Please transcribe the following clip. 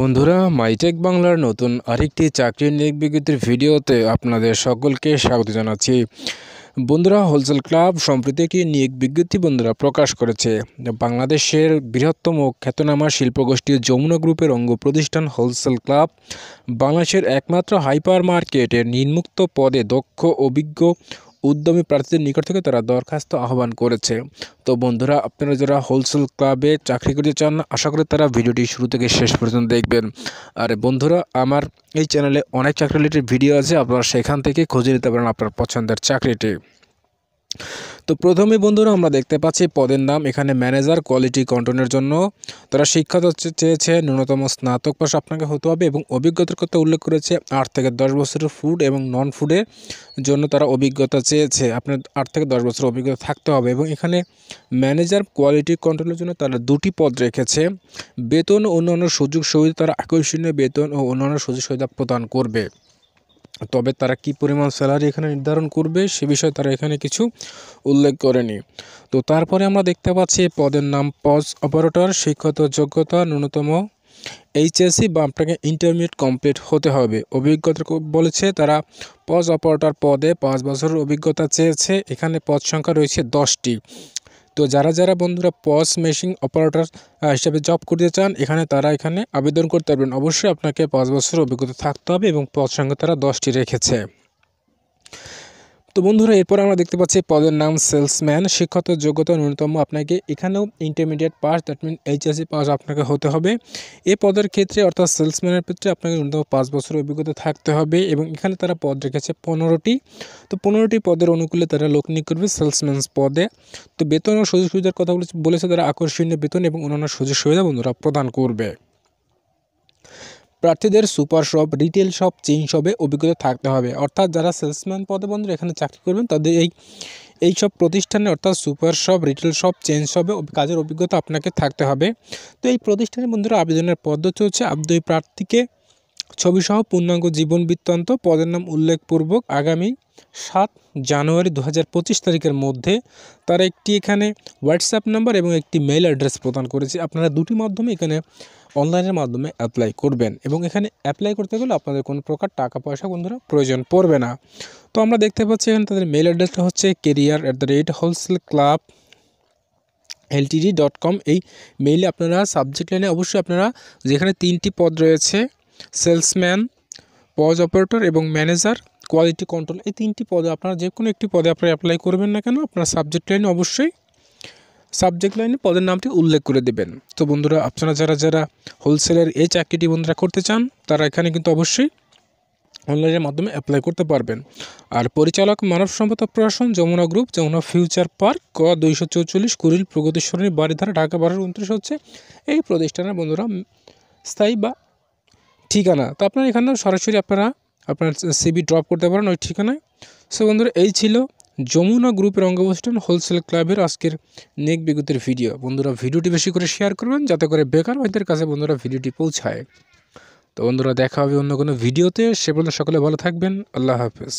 বন্ধুরা, মাইটেক বাংলার নতুন আরেকটি চাকরির নিয়োগ বিজ্ঞপ্তির ভিডিওতে আপনাদের সকলকে স্বাগত জানাচ্ছি। বন্ধুরা, হোলসেল ক্লাব সম্প্রতি একটি নিয়োগ বিজ্ঞপ্তি বন্ধুরা প্রকাশ করেছে। বাংলাদেশের বৃহত্তম খ্যাতনামা শিল্পগোষ্ঠী যমুনা গ্রুপের অঙ্গ প্রতিষ্ঠান হোলসেল ক্লাব বাংলাদেশের একমাত্র হাইপার মার্কেটের নিম্নোক্ত পদে দক্ষ অভিজ্ঞ উদ্যমী প্রার্থীদের নিকট থেকে তারা দরখাস্ত আহ্বান করেছে। তো বন্ধুরা, আপনারা যারা হোলসেল ক্লাবে চাকরি করতে চান, আশা করি তারা ভিডিওটি শুরু থেকে শেষ পর্যন্ত দেখবেন। আর বন্ধুরা, আমার এই চ্যানেলে অনেক চাকরি রিলেটেড ভিডিও আছে, আপনারা সেখান থেকে খুঁজে নিতে পারেন আপনার পছন্দের চাকরিটি। তো প্রথমে বন্ধুরা আমরা দেখতে পাচ্ছি পদের নাম এখানে ম্যানেজার কোয়ালিটি কন্ট্রোলের জন্য তারা শিক্ষাগত চেয়েছে ন্যূনতম স্নাতক পাস আপনাকে হতে হবে এবং অভিজ্ঞতার কথা উল্লেখ করেছে 8 থেকে 10 বছরের ফুড এবং নন ফুডের জন্য তারা অভিজ্ঞতা চেয়েছে। আপনার 8 থেকে 10 বছরের অভিজ্ঞতা থাকতে হবে এবং এখানে ম্যানেজার কোয়ালিটি কন্ট্রোলের জন্য তারা 2টি পদ রেখেছে। বেতন ও অন্যান্য সুযোগ সুবিধা তারা আকর্ষণীয় বেতন ও অন্যান্য সুযোগ সুবিধা প্রদান করবে। তবে তারা কি পরিমাণ স্যালারি এখানে নির্ধারণ করবে সে বিষয়ে তারা এখানে কিছু উল্লেখ করেনি। তো তারপরে আমরা দেখতে পাচ্ছি পদের নাম পজ অপারেটর, শিক্ষাগত যোগ্যতা ন্যূনতম এইচএসসি বা আপনাকে ইন্টারমিডিয়েট কমপ্লিট হতে হবে। অভিজ্ঞতা বলেছে তারা পজ অপারেটর পদে 5 বছরের অভিজ্ঞতা চেয়েছে। এখানে পদ সংখ্যা রয়েছে 10টি। তো যারা বন্ধুরা পজ মেশিন অপারেটর হিসেবে জব করতে চান তারা এখানে আবেদন করতে পারবেন। অবশ্যই আপনাকে 5 বছরের অভিজ্ঞতা থাকতে হবে এবং পদ সংখ্যা তারা 10টি রেখেছে। তো বন্ধুরা, এরপর আমরা দেখতে পাচ্ছি পদের নাম সেলসম্যান, শিক্ষাগত যোগ্যতা ন্যূনতম আপনাকে এখানেও intermediate pass, that mean HSC pass আপনাকে হতে হবে। এই পদের ক্ষেত্রে অর্থাৎ সেলসম্যানের ক্ষেত্রে আপনাকে ন্যূনতম 5 বছরের অভিজ্ঞতা থাকতে হবে এবং এখানে তারা পদ রেখেছে 15টি। তো 15টি পদের অনুকূলে তারা লোক নিয়োগ করবে সেলসম্যান পদে। তো বেতন ও সুযোগ সুবিধার কথা বলেছে তারা আকর্ষণীয় বেতন এবং অন্যান্য সুযোগ সুবিধা বন্ধুরা প্রদান করবে। প্রার্থীদের super shop, retail shop, chain শপে অভিজ্ঞতা থাকতে হবে। অর্থাৎ যারা সেলসম্যান পদে বন্ধুরা এখানে চাকরি করবেন তাদের এই সব প্রতিষ্ঠানে অর্থাৎ super shop, retail shop, chain শপে কাজের অভিজ্ঞতা আপনাকে থাকতে হবে। তো এই প্রতিষ্ঠানে বন্ধুরা আবেদনের পদ্ধতি হচ্ছে আবেদনী প্রার্থীকে ছবিসহ পূর্ণাঙ্গ জীবন বৃত্তান্ত, পদের নাম উল্লেখপূর্বক আগামী 7 জানুয়ারি 2025 তারিখের মধ্যে তারা একটি এখানে হোয়াটসঅ্যাপ নাম্বার এবং একটি মেইল অ্যাড্রেস প্রদান করেছে। আপনারা দুটি মাধ্যমে এখানে অনলাইনের মাধ্যমে অ্যাপ্লাই করবেন এবং এখানে অ্যাপ্লাই করতে গেলে আপনাদের কোনো প্রকার টাকা পয়সা বন্ধুরা প্রয়োজন পড়বে না। তো আমরা দেখতে পাচ্ছি এখানে তাদের মেইল অ্যাড্রেসটা হচ্ছে career@wholesale-club-ltd.com। এই মেইলে আপনারা সাবজেক্ট লাইনে অবশ্যই আপনারা যেখানে 3টি পদ রয়েছে সেলসম্যান, পজ অপারেটর এবং ম্যানেজার কোয়ালিটি কন্ট্রোল, এই 3টি পদে আপনারা যে কোনো একটি পদে আপনারা অ্যাপ্লাই করবেন না কেন আপনারা সাবজেক্ট লাইনে অবশ্যই সাবজেক্ট লাইনে পদের নামটি উল্লেখ করে দেবেন। তো বন্ধুরা, আপনারা যারা হোলসেলের এই চাকরিটি বন্ধুরা করতে চান তারা এখানে কিন্তু অবশ্যই অনলাইনের মাধ্যমে অ্যাপ্লাই করতে পারবেন। আর পরিচালক মানব সম্পদ প্রশাসন, Jamuna Group, Jamuna Future Park, ক 244 কুড়িল প্রগতি সরণি, বাড়িধারা, ঢাকা 1229 হচ্ছে এই প্রতিষ্ঠানের বন্ধুরা স্থায়ী বা ঠিকানা। তো আপনারা এখানে সরাসরি আপনার সিভি ড্রপ করতে পারেন ওই ঠিকানায়। সো বন্ধুরা, এই ছিল যমুনা গ্রুপের অঙ্গ প্রতিষ্ঠান হোলসেল ক্লাবের আজকের নিয়োগ বিজ্ঞপ্তির ভিডিও। বন্ধুরা, ভিডিওটি বেশি করে শেয়ার করবেন যাতে করে বেকার ভাইদের কাছে বন্ধুরা ভিডিওটি পৌঁছায়। তো বন্ধুরা, দেখা হবে অন্য কোনো ভিডিওতে। সে পর্যন্ত সকলে ভালো থাকবেন। আল্লাহ হাফেজ।